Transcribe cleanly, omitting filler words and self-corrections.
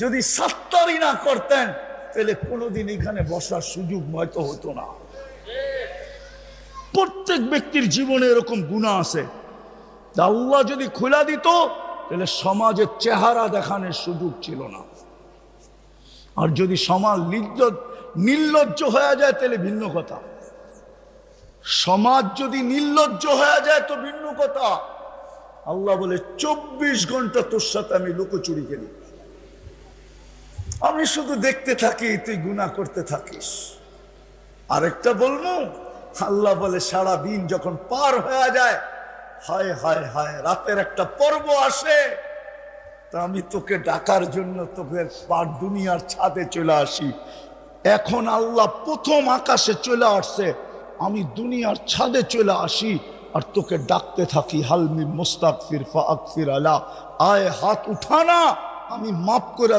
যদি সাত্তারি না করতেন তাহলে কোনোদিন এখানে বসার সুযোগ হয়তো হতো না। প্রত্যেক ব্যক্তির জীবনে এরকম গুনাহ আছে, আল্লাহ যদি খুলা দিত তাহলে সমাজের চেহারা দেখানোর সুযোগ ছিল না। আর যদি সমাজ নির্লজ্জ হয়ে যায় তাহলে ভিন্ন কথা। সমাজ যদি নির্লজ্জ হয়ে যায় তো ভিন্ন কথা। আল্লাহ বলে 24 ঘন্টা তোর সাথে আমি লুকোচুরি করি, আমি শুধু দেখতে থাকি, তুই গুনাহ করতে থাকিস। আরেকটা বলবো, আল্লাহ বলে সারা দিন যখন পার হয়ে যায়, হায় হায় হায়, রাতের একটা পর্ব আসে, তা আমি তোকে ডাকার জন্য তোকে পার দুনিয়ার ছাদে চলে আসি। এখন আল্লাহ প্রথম আকাশে চলে আসছে, আমি দুনিয়ার ছাদে চলে আসি আর তোকে ডাকতে থাকি, হালমি মুস্তাগফির ফাগফির আলা, আয় হাত উঠানা, আমি মাফ করে